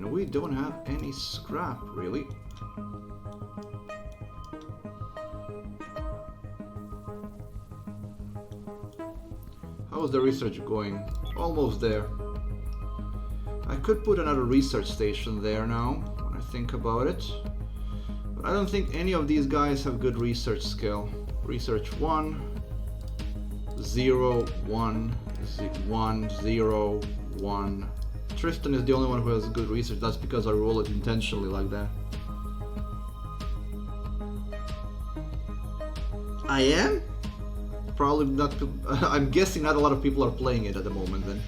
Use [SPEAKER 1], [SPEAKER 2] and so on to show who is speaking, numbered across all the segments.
[SPEAKER 1] And we don't have any scrap, really. How's the research going? Almost there. I could put another research station there now, when I think about it. But I don't think any of these guys have good research skill. Research 1, 0, 1, 1, 0, 1. Tristan is the only one who has good research. That's because I roll it intentionally like that. I am? Probably not. I'm guessing not a lot of people are playing it at the moment then.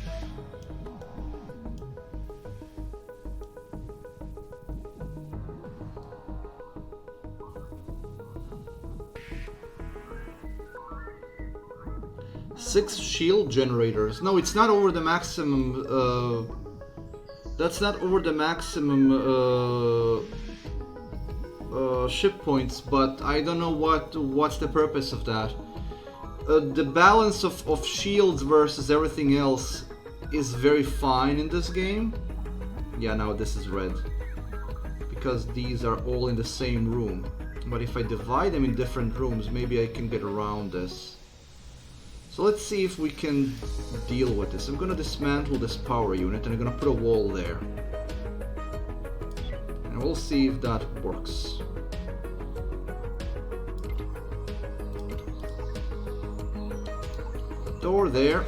[SPEAKER 1] Six shield generators. No, it's not over the maximum. That's not over the maximum ship points, but I don't know what's the purpose of that. The balance of shields versus everything else is very fine in this game. Yeah, now this is red. Because these are all in the same room. But if I divide them in different rooms, maybe I can get around this. So let's see if we can deal with this. I'm gonna dismantle this power unit and I'm gonna put a wall there. And we'll see if that works. Door there.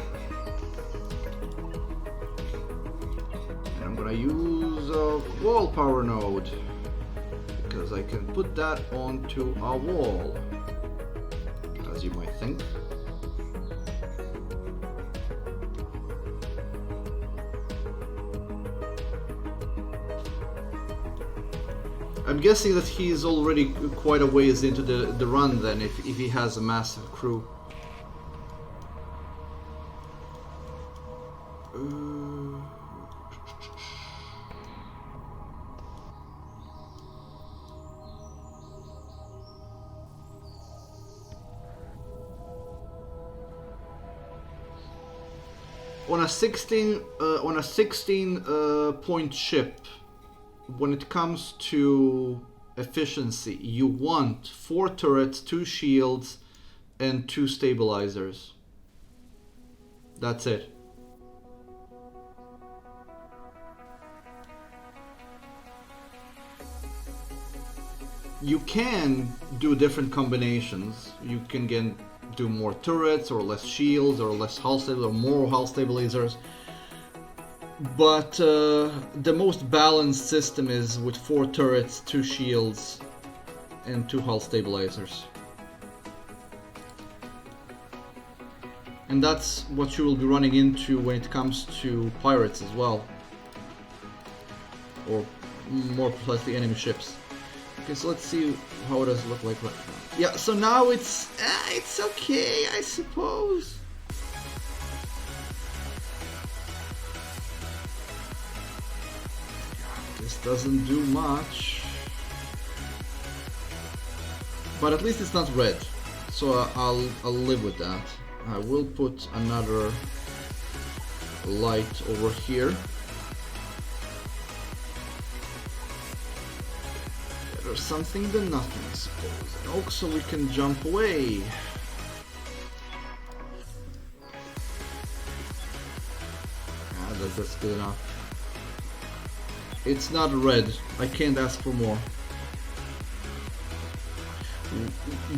[SPEAKER 1] And I'm gonna use a wall power node because I can put that onto a wall, as you might think. I'm guessing that he's already quite a ways into the run then, if he has a massive crew. On a 16 point ship, when it comes to efficiency, you want 4 turrets, 2 shields, and 2 stabilizers. That's it. You can do different combinations. You can do more turrets, or less shields, or less hull stabilizers, or more hull stabilizers. But the most balanced system is with 4 turrets, 2 shields, and 2 hull stabilizers. And that's what you will be running into when it comes to pirates as well. Or more precisely enemy ships. Okay, so let's see how it does look like right now. Yeah, so now it's okay, I suppose. This doesn't do much. But at least it's not red. So I'll live with that. I will put another light over here. Better something than nothing, I suppose. And also we can jump away. That's good enough. It's not red. I can't ask for more.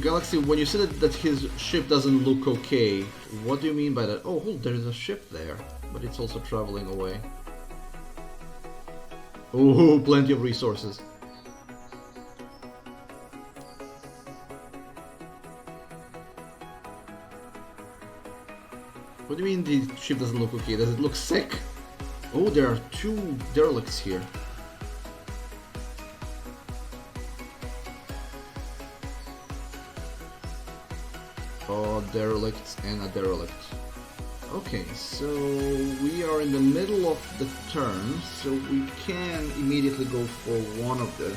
[SPEAKER 1] Galaxy, when you said that his ship doesn't look okay, what do you mean by that? Oh, there's a ship there, but it's also traveling away. Oh, plenty of resources. What do you mean the ship doesn't look okay? Does it look sick? Oh, there are 2 derelicts here. Derelicts and a derelict. Okay, so we are in the middle of the turn, so we can immediately go for one of the...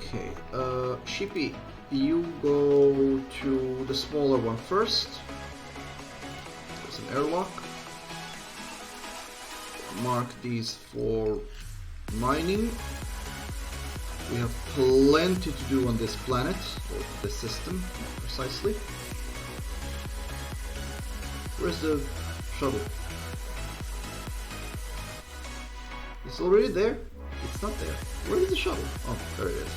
[SPEAKER 1] Okay, Shippy, you go to the smaller one first. There's an airlock. Mark these for mining. We have plenty to do on this planet, or this system, precisely. Where's the shuttle? It's already there? It's not there. Where is the shuttle? Oh, there it is.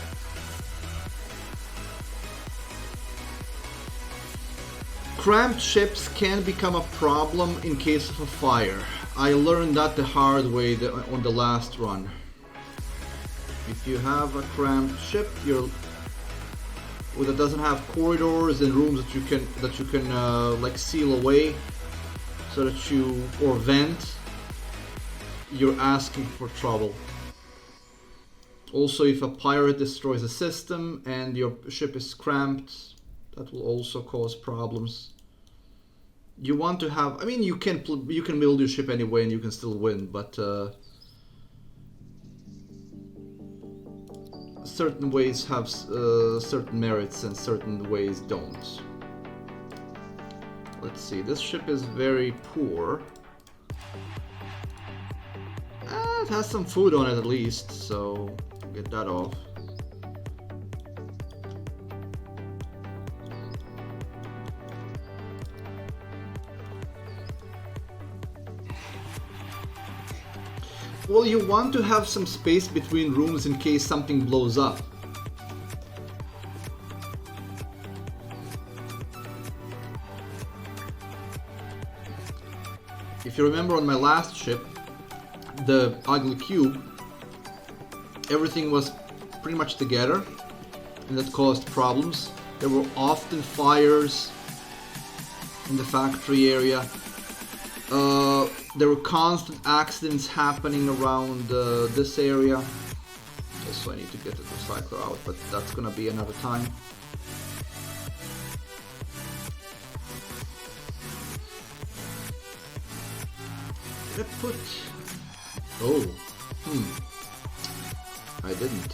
[SPEAKER 1] Cramped ships can become a problem in case of a fire. I learned that the hard way on the last run. If you have a cramped ship, that doesn't have corridors and rooms that you can like seal away, so that or vent, you're asking for trouble. Also, if a pirate destroys a system and your ship is cramped, that will also cause problems. You want to have, I mean, you can build your ship anyway and you can still win, but certain ways have certain merits and certain ways don't. Let's see, this ship is very poor. It has some food on it at least, so get that off. Well, you want to have some space between rooms in case something blows up. If you remember on my last ship, the ugly cube, everything was pretty much together, and that caused problems. There were often fires in the factory area. There were constant accidents happening around this area. Also, I need to get the recycler out, but that's gonna be another time. Did I put... Oh, I didn't.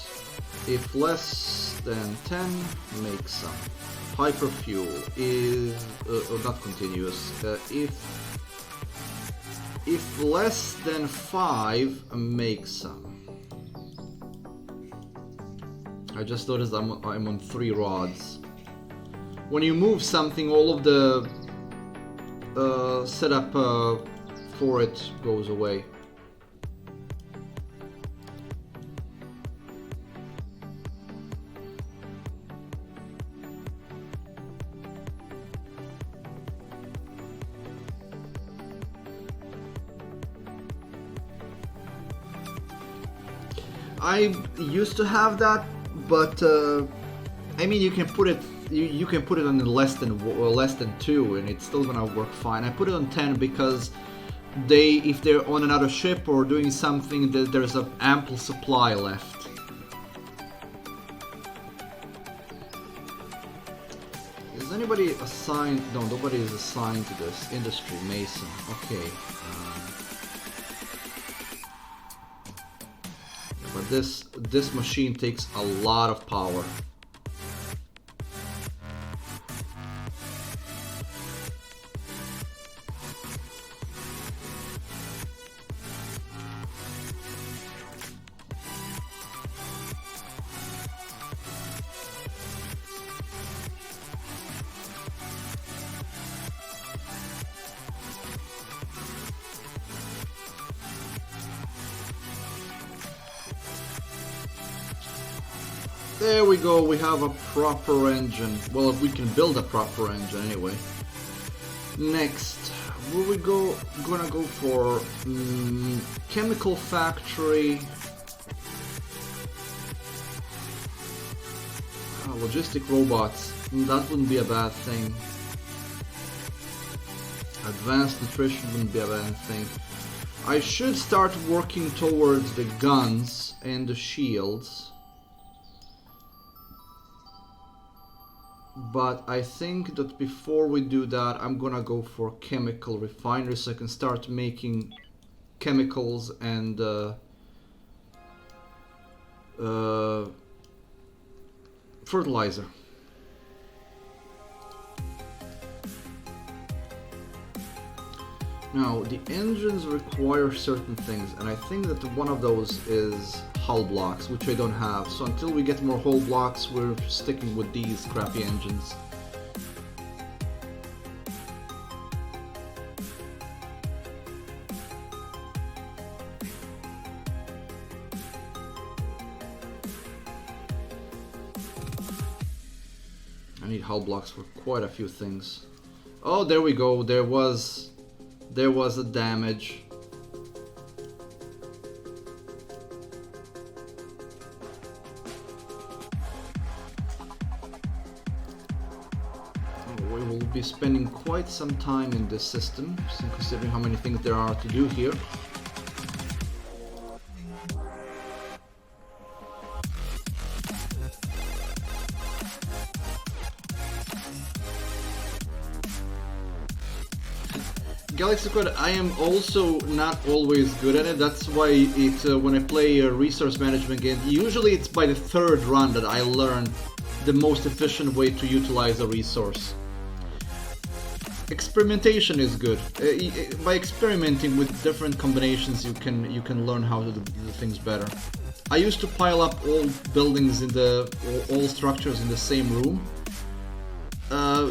[SPEAKER 1] If less than 10, make some. Hyperfuel is not continuous. If less than 5, make some. I just noticed I'm on 3 rods. When you move something, all of the setup for it goes away. I used to have that, but I mean, you can put it you can put it on less than 2, and it's still gonna work fine. I put it on 10 because if they're on another ship or doing something, there's an ample supply left. Is anybody assigned? No, nobody is assigned to this industry. Mason. Okay. But this machine takes a lot of power. There we go, we have a proper engine. Well, if we can build a proper engine anyway. Next, gonna go for chemical factory. Logistic robots, that wouldn't be a bad thing. Advanced nutrition wouldn't be a bad thing. I should start working towards the guns and the shields. But I think that before we do that, I'm gonna go for chemical refinery so I can start making chemicals and fertilizer. Now, the engines require certain things, and I think that one of those is hull blocks, which I don't have. So until we get more hull blocks, we're sticking with these crappy engines. I need hull blocks for quite a few things. Oh, there we go. There was a damage. Oh, we will be spending quite some time in this system, considering how many things there are to do here. Galaxy Quad, I am also not always good at it. That's why when I play a resource management game, usually it's by the third run that I learn the most efficient way to utilize a resource. Experimentation is good. By experimenting with different combinations, you can learn how to do things better. I used to pile up all buildings all structures in the same room.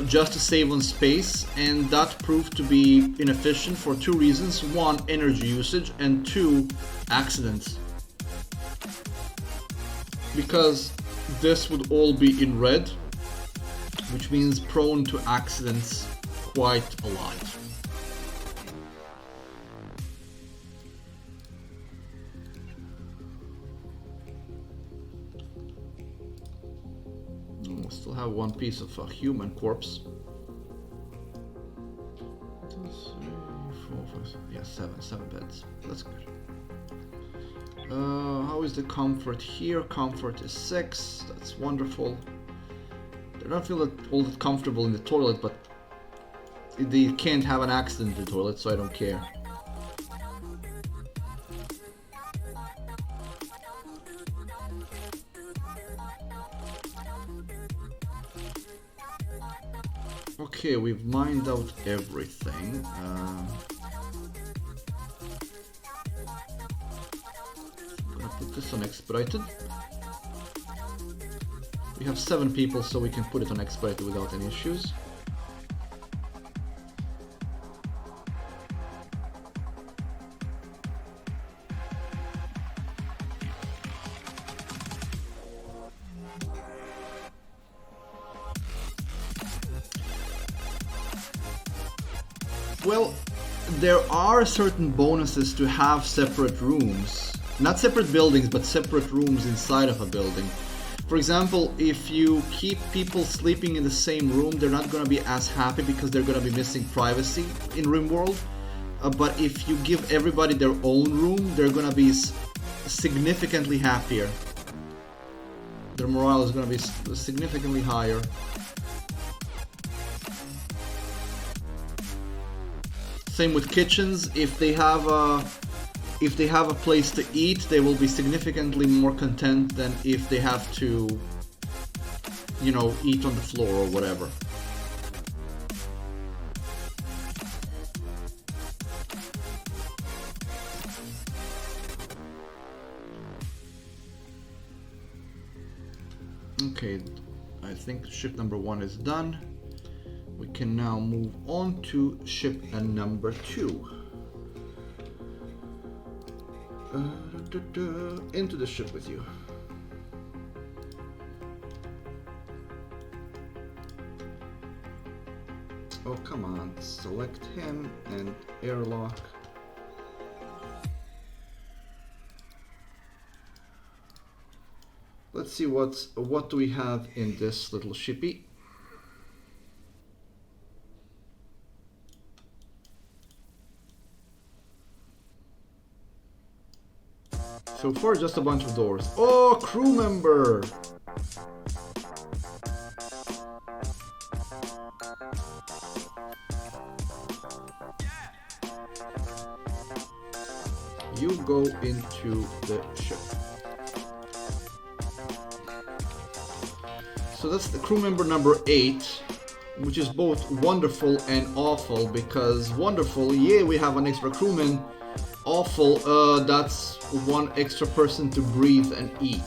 [SPEAKER 1] Just to save on space, and that proved to be inefficient for two reasons. One, energy usage, and two, accidents. Because this would all be in red, which means prone to accidents quite a lot. Still have one piece of a human corpse. 2, 3, 4, 5, 6. Yeah, seven beds. That's good. How is the comfort here? Comfort is 6. That's wonderful. I don't feel all that comfortable in the toilet, but they can't have an accident in the toilet, so I don't care. Okay, we've mined out everything. I'm gonna put this on expedited. We have 7 people, so we can put it on expedited without any issues. Well, there are certain bonuses to have separate rooms. Not separate buildings, but separate rooms inside of a building. For example, if you keep people sleeping in the same room, they're not going to be as happy because they're going to be missing privacy in RimWorld. But if you give everybody their own room, they're going to be significantly happier. Their morale is going to be significantly higher. Same with kitchens. If they have a place to eat, they will be significantly more content than if they have to, you know, eat on the floor or whatever. Okay, I think ship number 1 is done. We can now move on to ship number 2. Into the ship with you. Oh, come on. Select him and airlock. Let's see what do we have in this little shippy. So far, just a bunch of doors. Oh, crew member! You go into the ship. So that's the crew member number 8, which is both wonderful and awful, because wonderful, yeah, we have an extra crewman. Awful, that's one extra person to breathe and eat.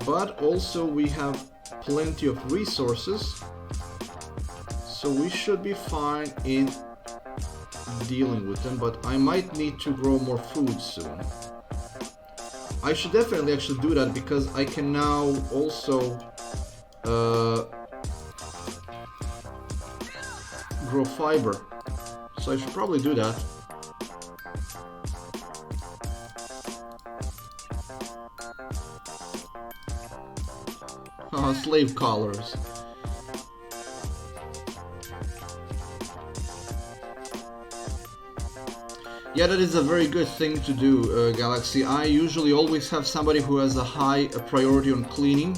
[SPEAKER 1] But also we have plenty of resources, so we should be fine in dealing with them, but I might need to grow more food soon. I should definitely actually do that, because I can now also grow fiber, so I should probably do that. Slave collars. Yeah, that is a very good thing to do, Galaxy. I usually always have somebody who has a high priority on cleaning,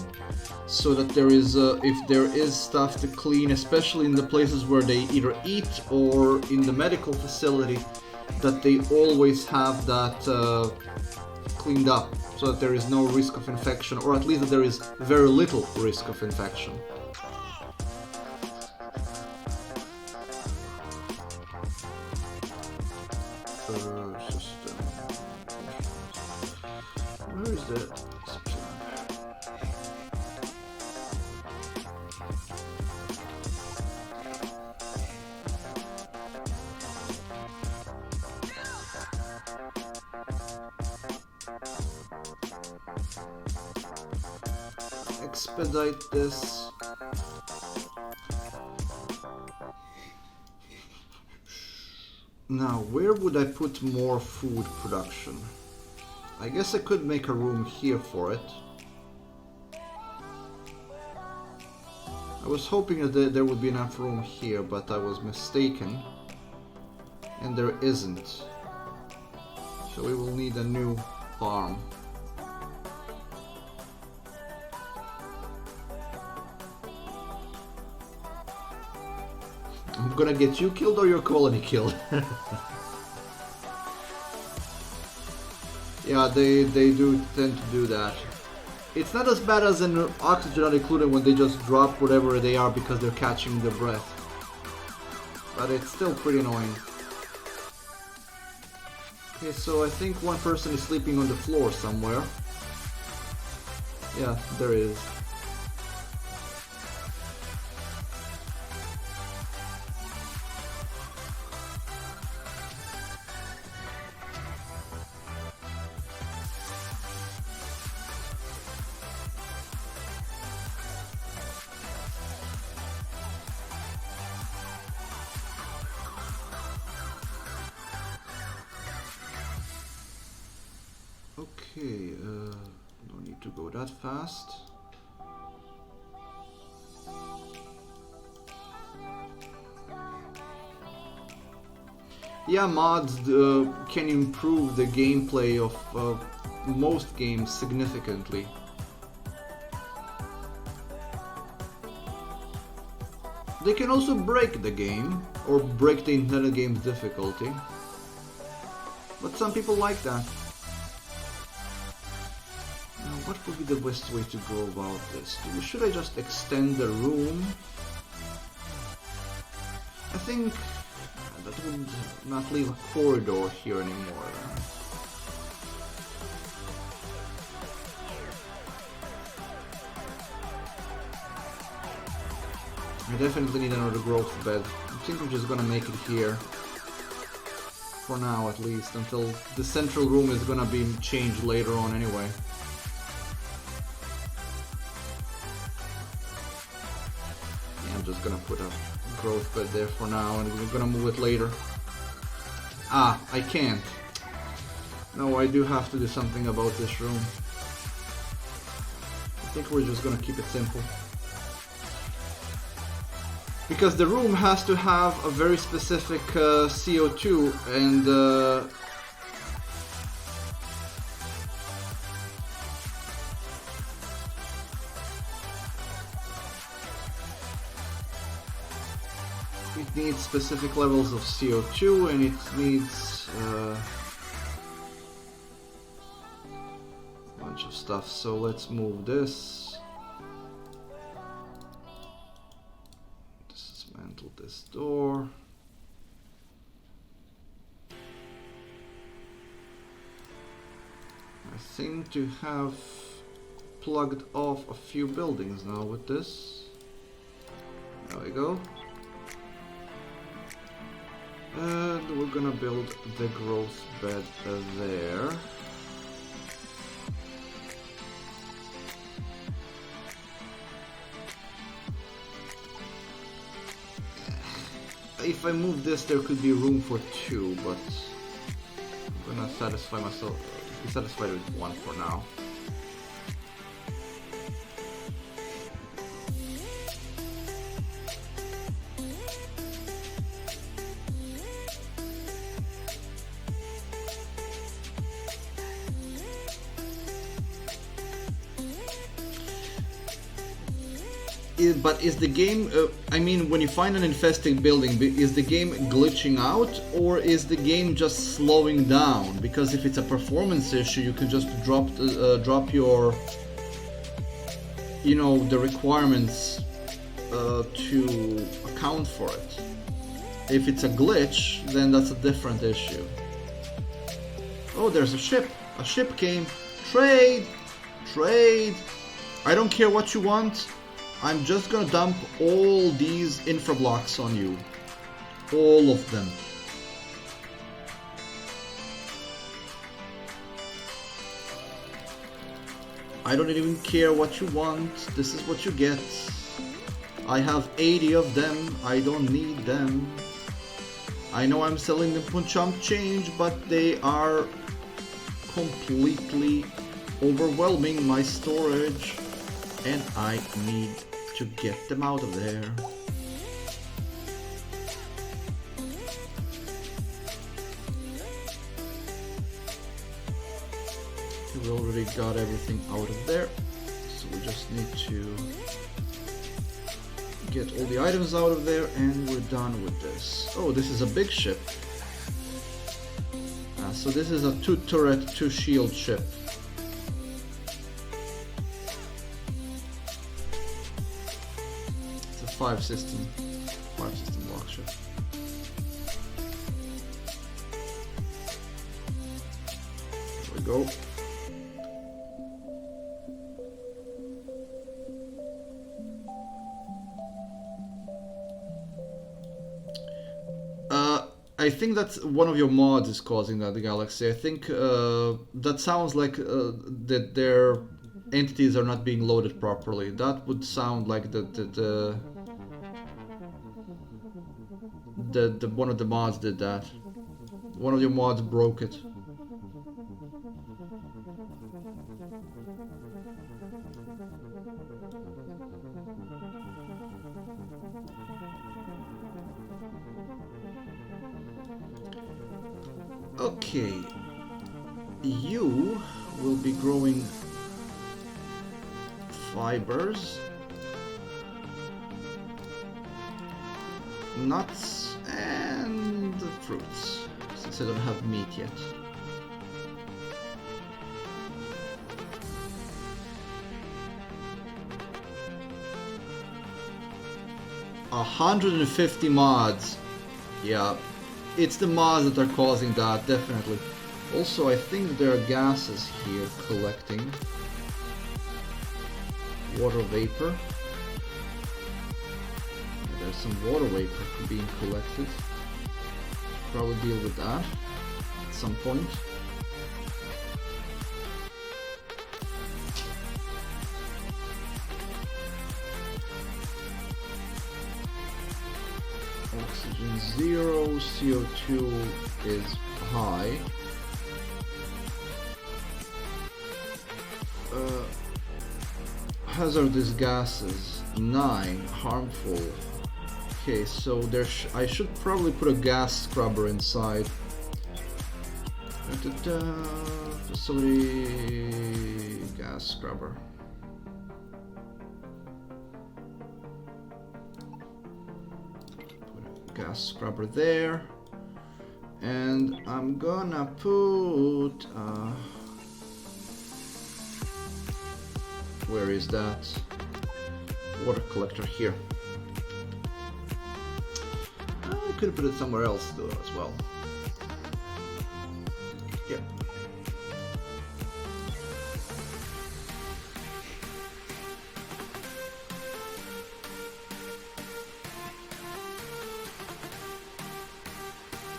[SPEAKER 1] so that there is, if there is stuff to clean, especially in the places where they either eat or in the medical facility, that they always have that cleaned up, so that there is no risk of infection, or at least that there is very little risk of infection.
[SPEAKER 2] System. Where is that?
[SPEAKER 1] Expedite this. Now, where would I put more food production? I guess I could make a room here for it. I was hoping that there would be enough room here, but I was mistaken. And there isn't. So we will need a new farm. I'm gonna get you killed or your colony killed. Yeah, they do tend to do that. It's not as bad as an oxygen not included when they just drop whatever they are because they're catching their breath. But it's still pretty annoying. Okay, so I think one person is sleeping on the floor somewhere. Yeah, there is. Okay, don't need to go that fast. Yeah, mods can improve the gameplay of most games significantly. They can also break the game, or break the intended game's difficulty. But some people like that. What would be the best way to go about this? Should I just extend the room? I think that would not leave a corridor here anymore. I definitely need another growth bed. I think I'm just gonna make it here. For now at least, until the central room is gonna be changed later on anyway. I'm just gonna put a growth bed there for now, and we're gonna move it later. Ah, I can't. No, I do have to do something about this room. I think we're just gonna keep it simple. Because the room has to have a very specific CO2 and it needs specific levels of CO2 and it needs a bunch of stuff. So let's move this. Dismantle this door. I seem to have plugged off a few buildings now with this. There we go. And we're gonna build the growth bed there. If I move this, there could be room for two, but I'm gonna satisfy myself. Be satisfied with one for now. But is the game, I mean, when you find an infested building, is the game glitching out or is the game just slowing down? Because if it's a performance issue, you can just drop your, you know, the requirements to account for it. If it's a glitch, then that's a different issue. Oh, there's a ship. A ship came. Trade! Trade! I don't care what you want. I'm just gonna dump all these infra blocks on you. All of them. I don't even care what you want. This is what you get. I have 80 of them. I don't need them. I know I'm selling them for chump change, but they are completely overwhelming my storage. And I need to get them out of there. We already got everything out of there, so we just need to get all the items out of there and we're done with this. Oh, this is a big ship. So this is a 2-turret, 2-shield ship. Five system block ship. There we go. I think that's one of your mods is causing that, the Galaxy. I think that sounds like that their entities are not being loaded properly. That would sound like the one of the mods did that. One of your mods broke it. Okay, you will be growing fibers, nuts, and fruits, since I don't have meat yet. A 150 mods. Yeah, it's the mods that are causing that, definitely. Also, I think there are gases here collecting. Water vapor. Yeah, there's some water vapor being collected. Probably deal with that at some point. Oxygen 0, CO2 is high. Hazardous gases 9, harmful. Okay, so there I should probably put a gas scrubber inside. Facility gas scrubber. Put a gas scrubber there. And I'm gonna put... where is that? Water collector here. I could have put it somewhere else though as well. Yeah.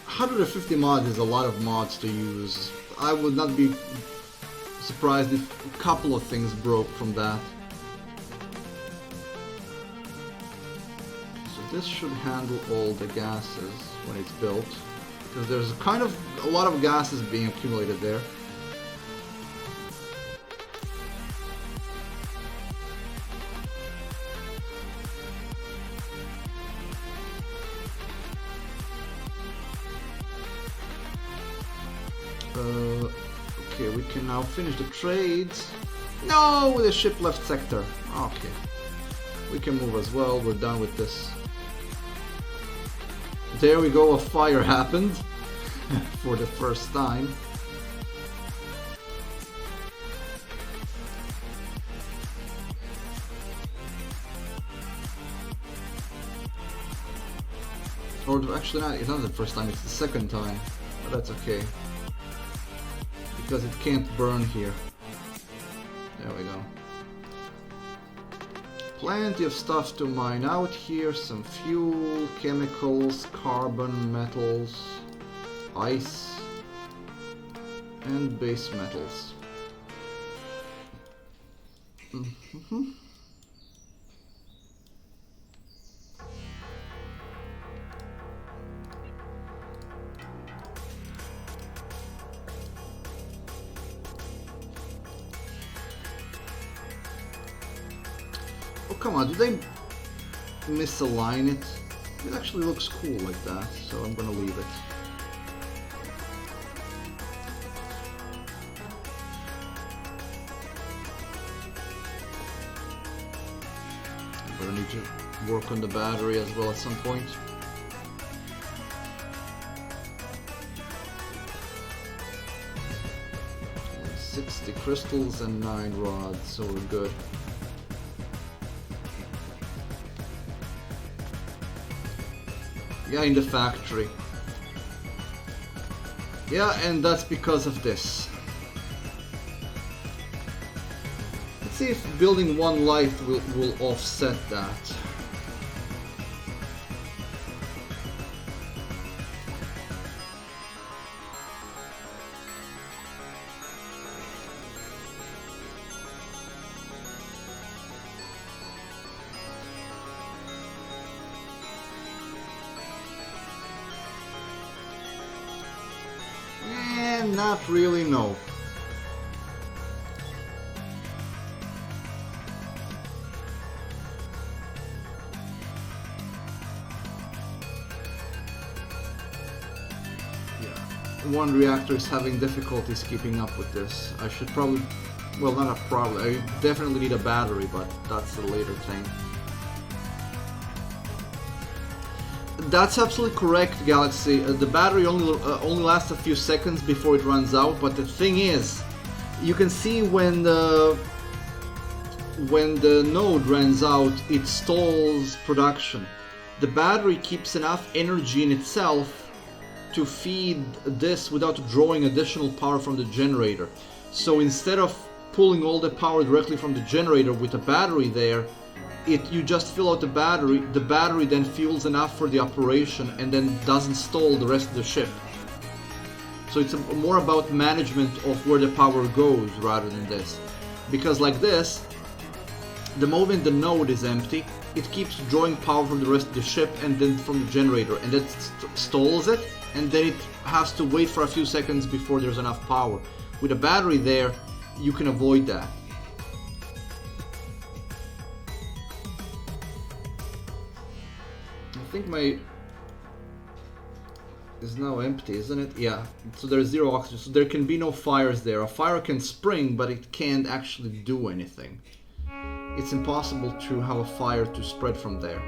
[SPEAKER 1] $150 mods is a lot of mods to use. I would not be surprised if a couple of things broke from that. So this should handle all the gases when it's built, because there's kind of a lot of gases being accumulated there. Okay, we can now finish the trades. No, the ship left sector. Okay. We can move as well, we're done with this. There we go, a fire happened. For the first time. Or actually not, it's not the first time, it's the second time. But that's okay. Because it can't burn here. There we go. Plenty of stuff to mine out here. Some fuel, chemicals, carbon, metals, ice, and base metals. Oh, come on, did they misalign it? It actually looks cool like that, so I'm gonna leave it. I'm gonna need to work on the battery as well at some point. And 60 crystals and 9 rods, so we're good. Yeah, in the factory. Yeah, and that's because of this. Let's see if building one light will offset that. Not really, no. Yeah. One reactor is having difficulties keeping up with this. I should probably, well, not a problem. I definitely need a battery, but that's a later thing. That's absolutely correct, Galaxy. The battery only lasts a few seconds before it runs out, but the thing is, you can see when the node runs out, it stalls production. The battery keeps enough energy in itself to feed this without drawing additional power from the generator. So instead of pulling all the power directly from the generator with a battery there, you just fill out the battery then fuels enough for the operation and then doesn't stall the rest of the ship. So it's more about management of where the power goes rather than this. Because like this, the moment the node is empty, it keeps drawing power from the rest of the ship and then from the generator, and that stalls it, and then it has to wait for a few seconds before there's enough power. With a battery there, you can avoid that. I think my is now empty, isn't it? Yeah, so there's 0 oxygen, so there can be no fires there. A fire can spring, but it can't actually do anything. It's impossible to have a fire to spread from there.